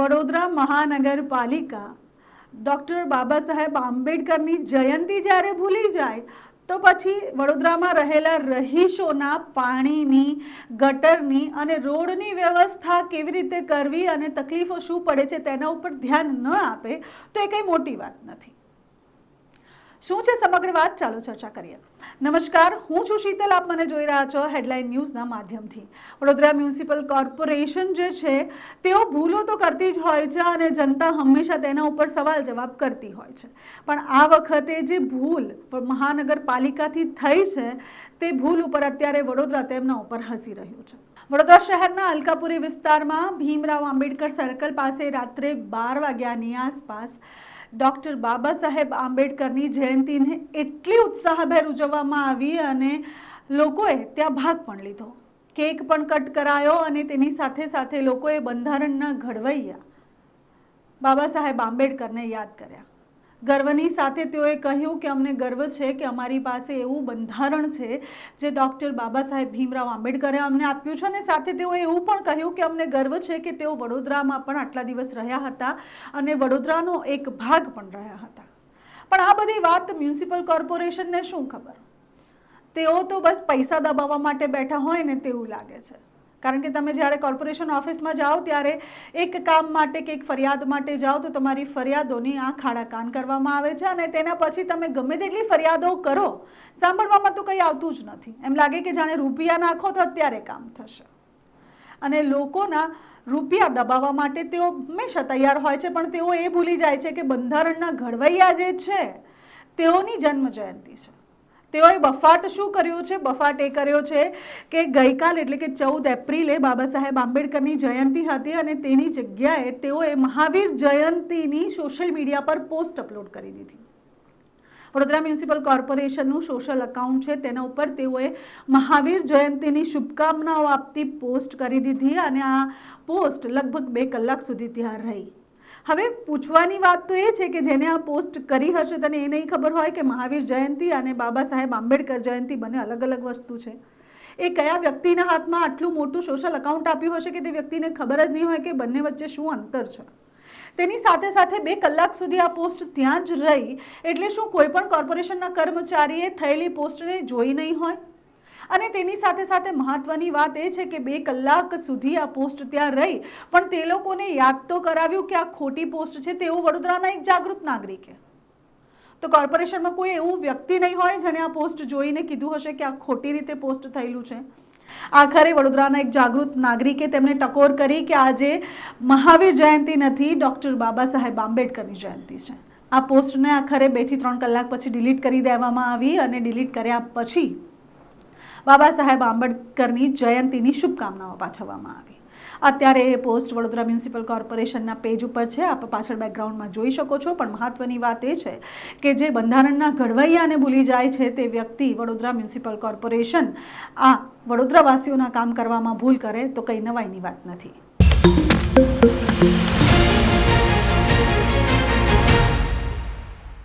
વડોદરા મહાનગરપાલિકા ડૉક્ટર બાબા સાહેબ આંબેડકરની જયંતિ જ્યારે ભૂલી જાય તો પછી વડોદરામાં રહેલા રહીશોના પાણીની, ગટરની અને રોડની વ્યવસ્થા કેવી રીતે કરવી અને તકલીફો શું પડે છે તેના ઉપર ધ્યાન ન આપે તો એ કંઈ મોટી વાત નથી. શું છે સમગ્ર વાત, ચાલો ચર્ચા કરીએ. નમસ્કાર, હું છું શીતલ, આપ મને જોઈ રહ્યા છો હેડલાઇન ન્યૂઝના માધ્યમથી. વડોદરા મ્યુનિસિપલ કોર્પોરેશન જે છે તેઓ ભૂલો તો કરતી જ હોય છે અને જનતા હંમેશા તેના ઉપર સવાલ જવાબ કરતી હોય છે. પણ આ વખતે જે ભૂલ મહાનગરપાલિકાથી થઈ છે તે ભૂલ ઉપર અત્યારે વડોદરા તેમના ઉપર હસી રહ્યું છે. વડોદરા શહેરના અલકાપુરી વિસ્તારમાં ભીમરાવ આંબેડકર સર્કલ પાસે રાત્રે 12 વાગ્યાની આસપાસ ડૉક્ટર બાબા સાહેબ આંબેડકરની જયંતિને એટલી ઉત્સાહભેર ઉજવવામાં આવી અને લોકોએ ત્યાં ભાગ પણ લીધો. કેક પણ કટ કરાયો અને તેની સાથે સાથે લોકોએ બંધારણના ઘડવૈયા બાબા સાહેબ આંબેડકરને યાદ કર્યા. ગર્વની સાથે તેઓએ કહ્યું કે અમને ગર્વ છે કે અમારી પાસે એવું બંધારણ છે જે ડૉક્ટર બાબા સાહેબ ભીમરાવ આંબેડકરે અમને આપ્યું છે અને સાથે તેઓએ એવું પણ કહ્યું કે અમને ગર્વ છે કે તેઓ વડોદરામાં પણ આટલા દિવસ રહ્યા હતા અને વડોદરાનો એક ભાગ પણ રહ્યા હતા. પણ આ બધી વાત મ્યુનિસિપલ કોર્પોરેશનને શું ખબર? તેઓ તો બસ પૈસા દબાવવા માટે બેઠા હોય ને તેવું લાગે છે. કારણ કે તમે જ્યારે કોર્પોરેશન ઓફિસમાં જાઓ ત્યારે એક કામ માટે કે એક ફરિયાદ માટે જાઓ તો તમારી ફરિયાદોની આંખ આડા કાન કરવામાં આવે છે અને તેના પછી તમે ગમે તેટલી ફરિયાદો કરો, સાંભળવામાં તો કંઈ આવતું જ નથી. એમ લાગે કે જાણે રૂપિયા નાખો તો અત્યારે કામ થશે. અને લોકોના રૂપિયા દબાવવા માટે તેઓ હંમેશા તૈયાર હોય છે, પણ તેઓ એ ભૂલી જાય છે કે બંધારણના ઘડવૈયા જે છે તેઓની જન્મ જયંતિ છે. તેઓએ બફાટ શું કર્યું છે? બફાટ એ કર્યો છે કે ગઈકાલ એટલે કે 14 એપ્રિલે બાબા સાહેબ આંબેડકરની જયંતિ હતી અને તેની જગ્યાએ તેઓએ મહાવીર જયંતિની સોશિયલ મીડિયા પર પોસ્ટ અપલોડ કરી દીધી. વડોદરા મ્યુનિસિપલ કોર્પોરેશનનું સોશિયલ એકાઉન્ટ છે તેના ઉપર તેઓએ મહાવીર જયંતિની શુભકામનાઓ આપતી પોસ્ટ કરી દીધી અને આ પોસ્ટ લગભગ 2 કલાક સુધી ત્યાં રહી. હવે પૂછવાની વાત તો એ છે કે જેને આ પોસ્ટ કરી હશે તેને એ નહીં ખબર હોય કે મહાવીર જયંતિ અને બાબા સાહેબ આંબેડકર જયંતિ બંને અલગ અલગ વસ્તુ છે. એ કયા વ્યક્તિના હાથમાં આટલું મોટું સોશિયલ એકાઉન્ટ આપ્યું હશે કે તે વ્યક્તિને ખબર જ નહીં હોય કે બંને વચ્ચે શું અંતર છે. તેની સાથે સાથે 2 કલાક સુધી આ પોસ્ટ ત્યાં જ રહી એટલે શું કોઈ પણ કોર્પોરેશનના કર્મચારીએ થયેલી પોસ્ટને જોઈ નહીં હોય? અને તેની સાથે સાથે મહત્વની વાત એ છે કે 2 કલાક સુધી આ પોસ્ટ ત્યાં રહી પણ તે લોકોને યાદ તો કરાવ્યું કે આ ખોટી પોસ્ટ છે તેવું વડોદરાના એક જાગૃત નાગરિકે. તો કોર્પોરેશનમાં કોઈ એવું વ્યક્તિ નહીં હોય જેને આ પોસ્ટ જોઈને કીધું હશે કે આ ખોટી રીતે પોસ્ટ થયેલું છે. આખરે વડોદરાના એક જાગૃત નાગરિકે તેમને ટકોર કરી કે આજે મહાવીર જયંતિ નથી, ડૉક્ટર બાબા સાહેબ આંબેડકરની જયંતિ છે. આ પોસ્ટને આખરે 2 થી 3 કલાક પછી ડિલીટ કરી દેવામાં આવી અને ડિલીટ કર્યા પછી બાબા સાહેબ આંબેડકરની જયંતિની શુભકામનાઓ પાઠવવામાં આવી. અત્યારે એ પોસ્ટ વડોદરા મ્યુનિસિપલ કોર્પોરેશનના પેજ ઉપર છે, આપ પાછળ બેકગ્રાઉન્ડમાં જોઈ શકો છો. પણ મહત્વની વાત એ છે કે જે બંધારણના ઘડવૈયાને ભૂલી જાય છે તે વ્યક્તિ વડોદરા મ્યુનિસિપલ કોર્પોરેશન આ વડોદરાવાસીઓના કામ કરવામાં ભૂલ કરે તો કંઈ નવાઈની વાત નથી.